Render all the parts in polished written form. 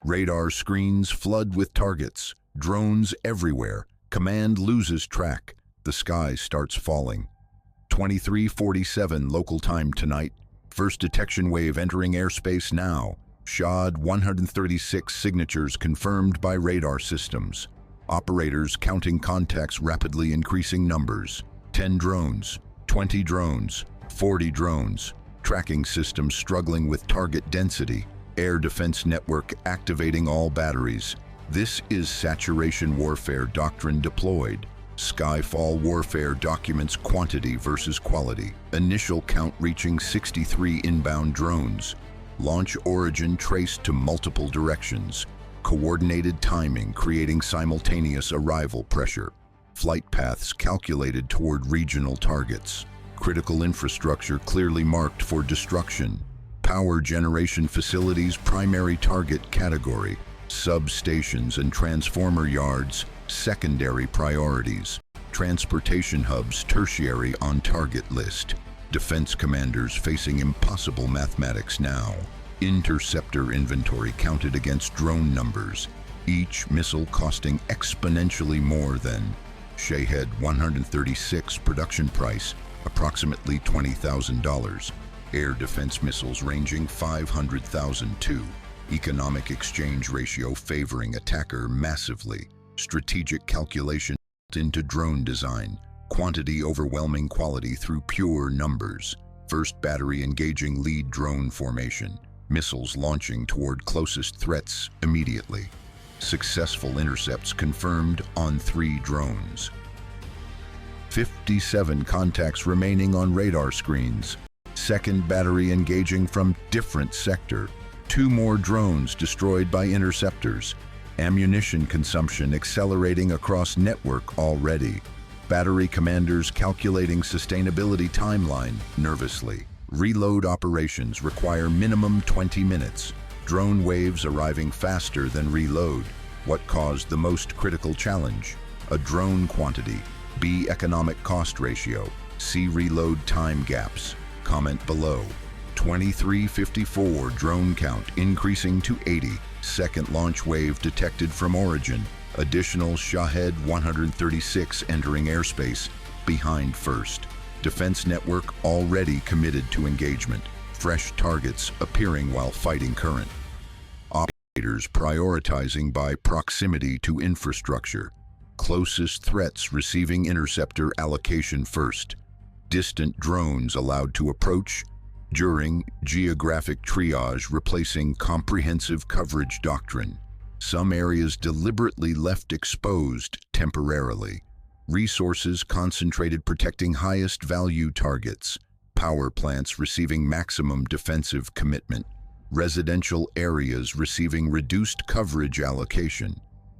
Radar screens flood with targets. Drones everywhere. Command loses track. The sky starts falling. 23:47 local time tonight. First detection wave entering airspace now. Shad 136 signatures confirmed by radar systems. Operators counting contacts, rapidly increasing numbers. 10 drones, 20 drones, 40 drones. Tracking systems struggling with target density. Air defense network activating all batteries. This is saturation warfare doctrine deployed. Skyfall Warfare documents quantity versus quality. Initial count reaching 63 inbound drones. Launch origin traced to multiple directions. Coordinated timing creating simultaneous arrival pressure. Flight paths calculated toward regional targets. Critical infrastructure clearly marked for destruction. Power generation facilities primary target category. Substations and transformer yards secondary priorities. Transportation hubs tertiary on target list. Defense commanders facing impossible mathematics now. Interceptor inventory counted against drone numbers, each missile costing exponentially more than Shahed 136 production price, approximately $20,000. Air defense missiles ranging 500,000 to. Economic exchange ratio favoring attacker massively. Strategic calculation into drone design. Quantity overwhelming quality through pure numbers. First battery engaging lead drone formation. Missiles launching toward closest threats immediately. Successful intercepts confirmed on 3 drones. 57 contacts remaining on radar screens. Second battery engaging from different sector. 2 more drones destroyed by interceptors. Ammunition consumption accelerating across network already. Battery commanders calculating sustainability timeline nervously. Reload operations require minimum 20 minutes. Drone waves arriving faster than reload. What caused the most critical challenge? A drone quantity. B economic cost ratio. C reload time gaps. Comment below. 2354 drone count increasing to 80. Second launch wave detected from origin. Additional Shahed 136 entering airspace behind first. Defense network already committed to engagement. Fresh targets appearing while fighting current. Operators prioritizing by proximity to infrastructure. Closest threats receiving interceptor allocation first. Distant drones allowed to approach. During geographic triage replacing comprehensive coverage doctrine. Some areas deliberately left exposed temporarily. Resources concentrated protecting highest value targets. Power plants receiving maximum defensive commitment. Residential areas receiving reduced coverage allocation.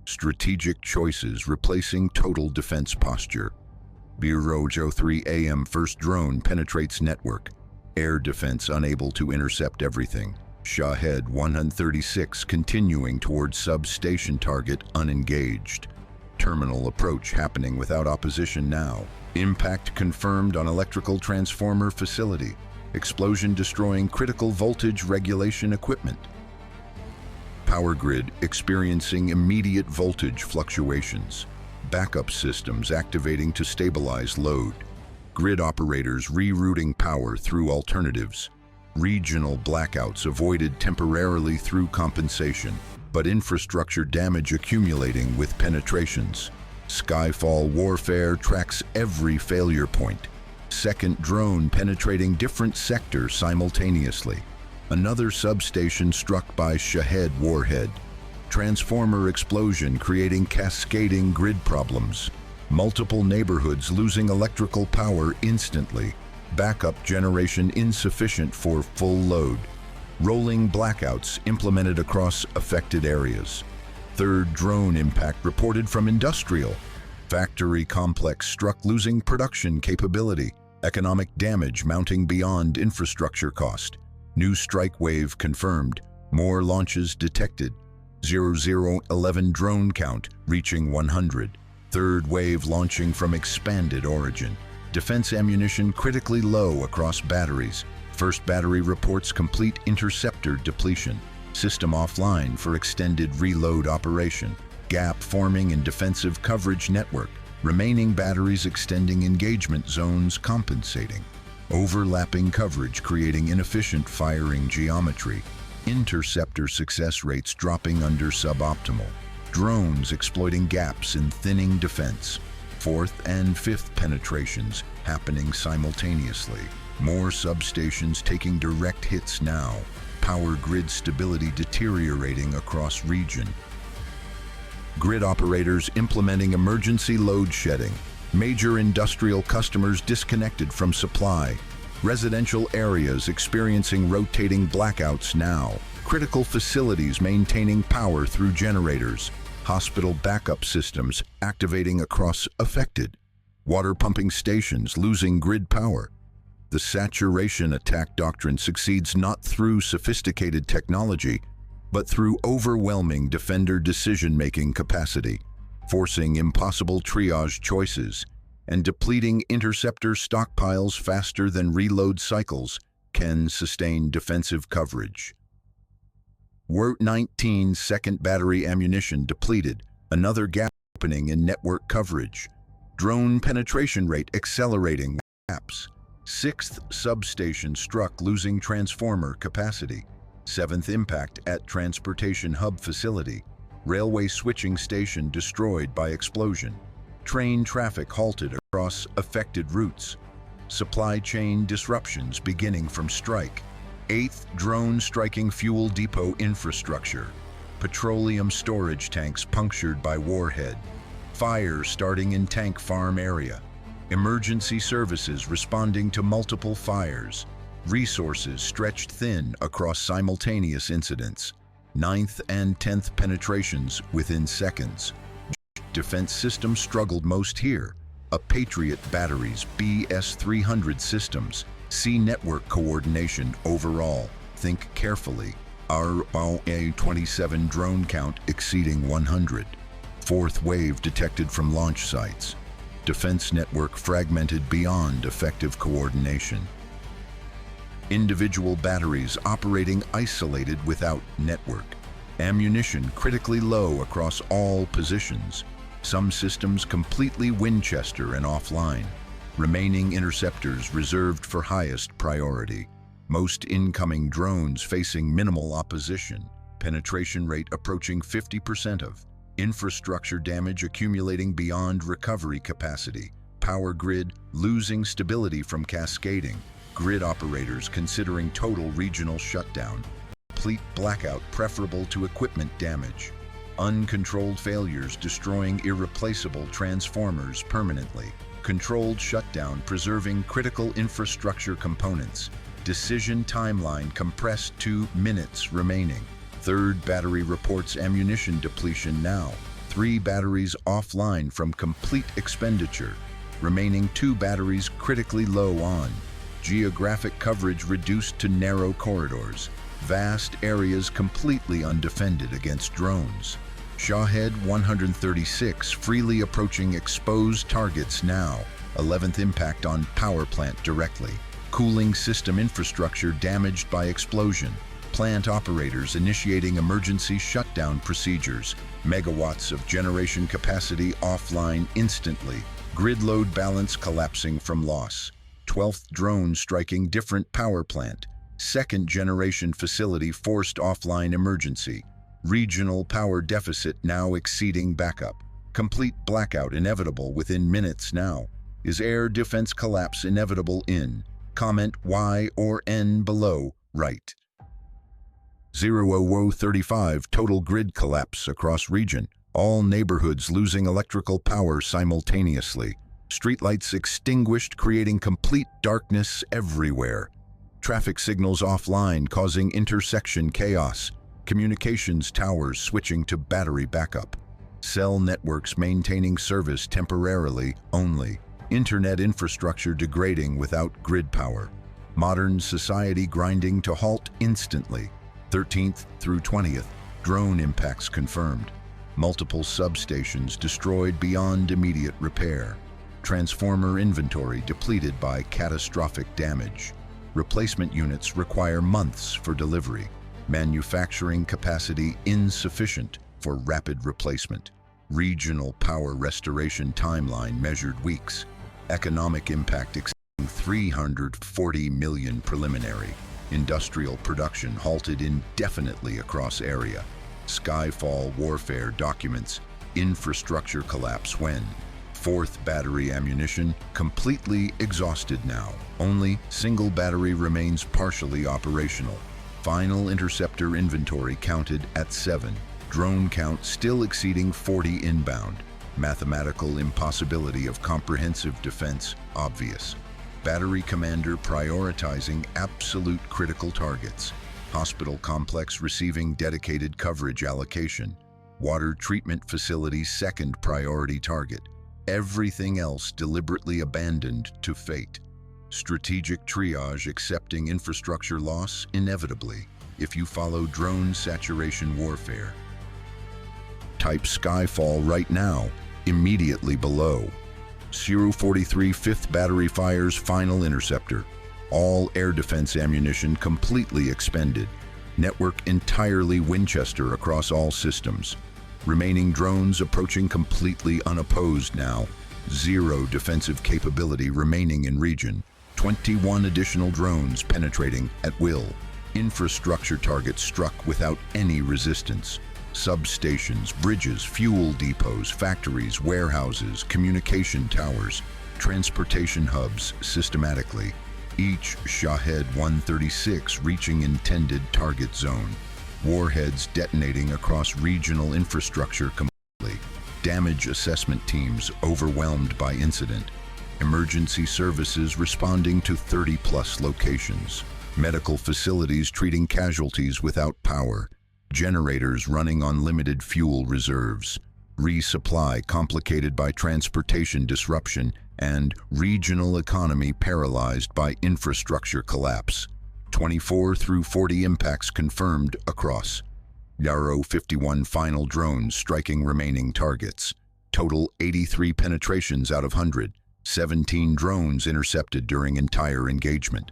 Strategic choices replacing total defense posture. Bureau 03 AM first drone penetrates network. Air defense unable to intercept everything. Shahed 136 continuing towards substation target unengaged. Terminal approach happening without opposition now. Impact confirmed on electrical transformer facility. Explosion destroying critical voltage regulation equipment. Power grid experiencing immediate voltage fluctuations. Backup systems activating to stabilize load. Grid operators rerouting power through alternatives. Regional blackouts avoided temporarily through compensation, but infrastructure damage accumulating with penetrations. Skyfall Warfare tracks every failure point. Second drone penetrating different sectors simultaneously. Another substation struck by Shahed warhead. Transformer explosion creating cascading grid problems. Multiple neighborhoods losing electrical power instantly. Backup generation insufficient for full load. Rolling blackouts implemented across affected areas. Third drone impact reported from industrial. Factory complex struck losing production capability. Economic damage mounting beyond infrastructure cost. New strike wave confirmed. More launches detected. 0011 drone count reaching 100. Third wave launching from expanded origin. Defense ammunition critically low across batteries. First battery reports complete interceptor depletion. System offline for extended reload operation. Gap forming in defensive coverage network. Remaining batteries extending engagement zones compensating. Overlapping coverage creating inefficient firing geometry. Interceptor success rates dropping under suboptimal. Drones exploiting gaps in thinning defense. Fourth and fifth penetrations happening simultaneously. More substations taking direct hits now. Power grid stability deteriorating across region. Grid operators implementing emergency load shedding. Major industrial customers disconnected from supply. Residential areas experiencing rotating blackouts now. Critical facilities maintaining power through generators. Hospital backup systems activating across affected. Water pumping stations losing grid power. The saturation attack doctrine succeeds not through sophisticated technology, but through overwhelming defender decision-making capacity, forcing impossible triage choices, and depleting interceptor stockpiles faster than reload cycles can sustain defensive coverage. WR-19 second battery ammunition depleted, another gap opening in network coverage. Drone penetration rate accelerating gaps. Sixth substation struck losing transformer capacity. Seventh impact at transportation hub facility. Railway switching station destroyed by explosion. Train traffic halted across affected routes. Supply chain disruptions beginning from strike. Eighth drone striking fuel depot infrastructure. Petroleum storage tanks punctured by warhead. Fire starting in tank farm area. Emergency services responding to multiple fires. Resources stretched thin across simultaneous incidents. Ninth and 10th penetrations within seconds. Defense systems struggled most here. A Patriot batteries, BS-300 systems. See network coordination overall. Think carefully. RA-27 drone count exceeding 100. Fourth wave detected from launch sites. Defense network fragmented beyond effective coordination. Individual batteries operating isolated without network. Ammunition critically low across all positions. Some systems completely Winchester and offline. Remaining interceptors reserved for highest priority. Most incoming drones facing minimal opposition. Penetration rate approaching 50% of. Infrastructure damage accumulating beyond recovery capacity. Power grid losing stability from cascading. Grid operators considering total regional shutdown. Complete blackout preferable to equipment damage. Uncontrolled failures destroying irreplaceable transformers permanently. Controlled shutdown preserving critical infrastructure components. Decision timeline compressed to minutes remaining. Third battery reports ammunition depletion now. 3 batteries offline from complete expenditure. Remaining 2 batteries critically low on. Geographic coverage reduced to narrow corridors. Vast areas completely undefended against drones. Shahed 136 freely approaching exposed targets now. 11th impact on power plant directly. Cooling system infrastructure damaged by explosion. Plant operators initiating emergency shutdown procedures. Megawatts of generation capacity offline instantly. Grid load balance collapsing from loss. 12th drone striking different power plant. Second generation facility forced offline emergency. Regional power deficit now exceeding backup. Complete blackout inevitable within minutes now. Is air defense collapse inevitable in? Comment Y or N below, right. 0035 total grid collapse across region. All neighborhoods losing electrical power simultaneously. Streetlights extinguished, creating complete darkness everywhere. Traffic signals offline, causing intersection chaos. Communications towers switching to battery backup. Cell networks maintaining service temporarily only. Internet infrastructure degrading without grid power. Modern society grinding to halt instantly. 13th through 20th, drone impacts confirmed. Multiple substations destroyed beyond immediate repair. Transformer inventory depleted by catastrophic damage. Replacement units require months for delivery. Manufacturing capacity insufficient for rapid replacement. Regional power restoration timeline measured weeks. Economic impact exceeding 340 million preliminary. Industrial production halted indefinitely across area. Skyfall Warfare documents infrastructure collapse when fourth battery ammunition completely exhausted now. Only single battery remains partially operational. Final Interceptor inventory counted at 7. Drone count still exceeding 40 inbound. Mathematical impossibility of comprehensive defense obvious. Battery commander prioritizing absolute critical targets. Hospital complex receiving dedicated coverage allocation. Water treatment facility second priority target. Everything else deliberately abandoned to fate. Strategic triage accepting infrastructure loss inevitably if you follow drone saturation warfare. Type Skyfall right now, immediately below. 043 5th Battery fires Final Interceptor. All air defense ammunition completely expended. Network entirely Winchester across all systems. Remaining drones approaching completely unopposed now. 0 defensive capability remaining in region. 21 additional drones penetrating at will. Infrastructure targets struck without any resistance. Substations, bridges, fuel depots, factories, warehouses, communication towers, transportation hubs systematically. Each Shahed 136 reaching intended target zone. Warheads detonating across regional infrastructure completely. Damage assessment teams overwhelmed by incident. Emergency services responding to 30+ locations. Medical facilities treating casualties without power. Generators running on limited fuel reserves. Resupply complicated by transportation disruption and regional economy paralyzed by infrastructure collapse. 24 through 40 impacts confirmed across. Yarrow 51 final drones striking remaining targets. Total 83 penetrations out of 100. 17 drones intercepted during entire engagement.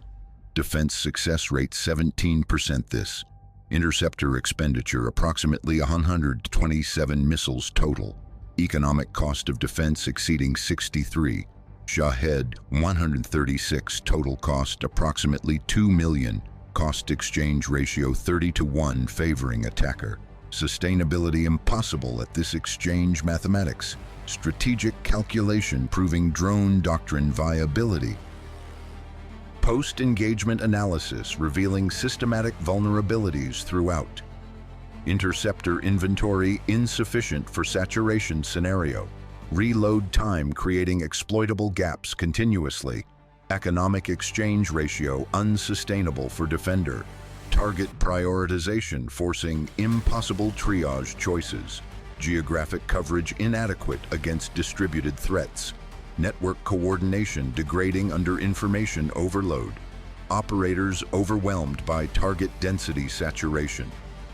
Defense success rate 17% this. Interceptor expenditure approximately 127 missiles total. Economic cost of defense exceeding 63. Shahed 136 total cost approximately 2 million. Cost exchange ratio 30-1 favoring attacker. Sustainability impossible at this exchange mathematics. Strategic calculation proving drone doctrine viability. Post-engagement analysis revealing systematic vulnerabilities throughout. Interceptor inventory insufficient for saturation scenario. Reload time creating exploitable gaps continuously. Economic exchange ratio unsustainable for defender. Target prioritization forcing impossible triage choices. Geographic coverage inadequate against distributed threats. Network coordination degrading under information overload. Operators overwhelmed by target density saturation.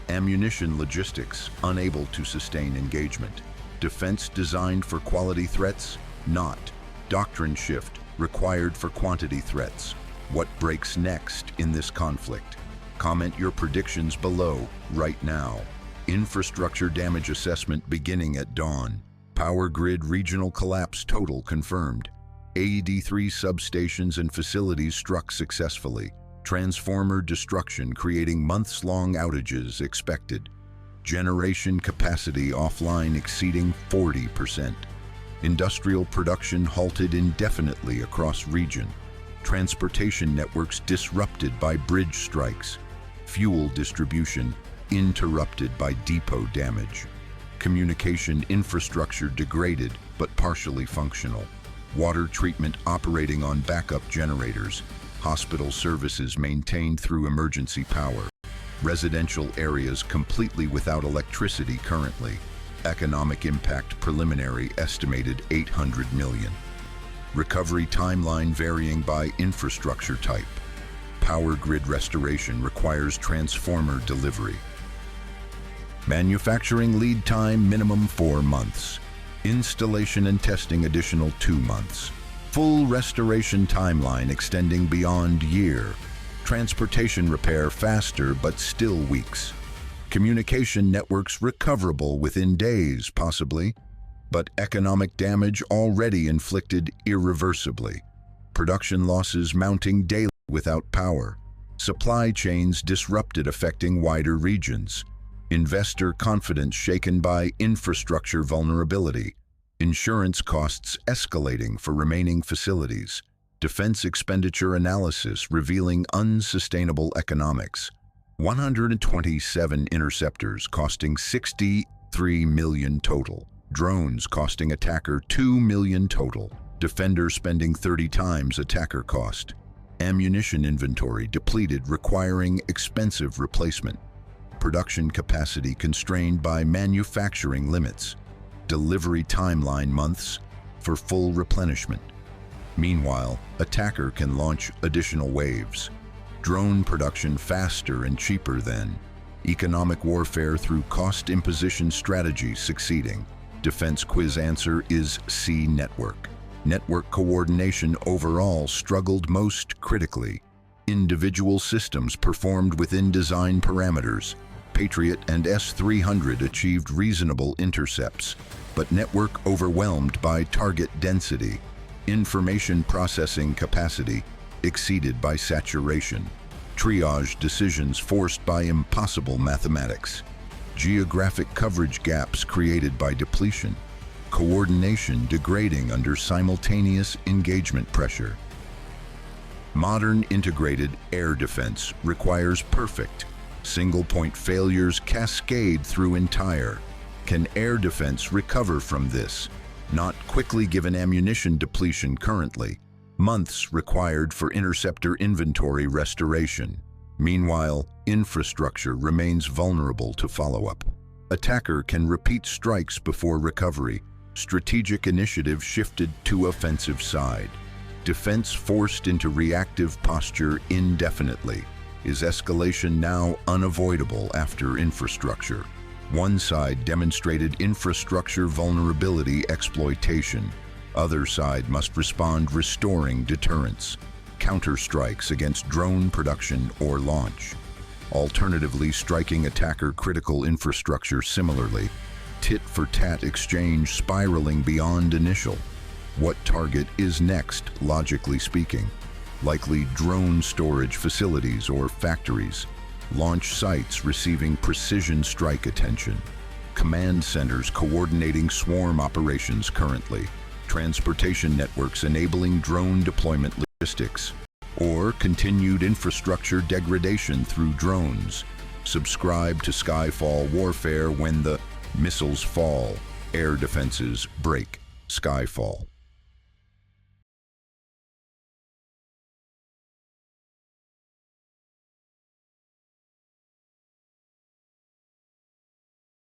Ammunition logistics unable to sustain engagement. Defense designed for quality threats? Not. Doctrine shift required for quantity threats. What breaks next in this conflict? Comment your predictions below right now. Infrastructure damage assessment beginning at dawn. Power grid regional collapse total confirmed. AED3 substations and facilities struck successfully. Transformer destruction creating months-long outages expected. Generation capacity offline exceeding 40%. Industrial production halted indefinitely across region. Transportation networks disrupted by bridge strikes. Fuel distribution interrupted by depot damage. Communication infrastructure degraded but partially functional. Water treatment operating on backup generators. Hospital services maintained through emergency power. Residential areas completely without electricity currently. Economic impact preliminary estimated 800 million. Recovery timeline varying by infrastructure type. Power grid restoration requires transformer delivery. Manufacturing lead time minimum 4 months. Installation and testing additional 2 months. Full restoration timeline extending beyond year. Transportation repair faster but still weeks. Communication networks recoverable within days, possibly, but economic damage already inflicted irreversibly. Production losses mounting daily without power. Supply chains disrupted affecting wider regions. Investor confidence shaken by infrastructure vulnerability. Insurance costs escalating for remaining facilities. Defense expenditure analysis revealing unsustainable economics. 127 interceptors costing $63 million total. Drones costing attacker $2 million total. Defender spending 30 times attacker cost. Ammunition inventory depleted, requiring expensive replacement. Production capacity constrained by manufacturing limits. Delivery timeline months for full replenishment. Meanwhile, attacker can launch additional waves. Drone production faster and cheaper than. Economic warfare through cost imposition strategies succeeding. Defense quiz answer is C, network. Network coordination overall struggled most critically. Individual systems performed within design parameters. Patriot and S-300 achieved reasonable intercepts, but network overwhelmed by target density. Information processing capacity exceeded by saturation. Triage decisions forced by impossible mathematics. Geographic coverage gaps created by depletion. Coordination degrading under simultaneous engagement pressure. Modern integrated air defense requires perfect. Single-point failures cascade through entire. Can air defense recover from this? Not quickly given ammunition depletion currently. Months required for interceptor inventory restoration. Meanwhile, infrastructure remains vulnerable to follow-up. Attacker can repeat strikes before recovery. Strategic initiative shifted to offensive side. Defense forced into reactive posture indefinitely. Is escalation now unavoidable after infrastructure? One side demonstrated infrastructure vulnerability exploitation. Other side must respond restoring deterrence. Counterstrikes against drone production or launch. Alternatively, striking attacker critical infrastructure similarly. Tit-for-tat exchange spiraling beyond initial. What target is next, logically speaking? Likely drone storage facilities or factories. Launch sites receiving precision strike attention. Command centers coordinating swarm operations currently. Transportation networks enabling drone deployment logistics. Or continued infrastructure degradation through drones. Subscribe to Skyfall Warfare when the missiles fall, air defenses break. Skyfall.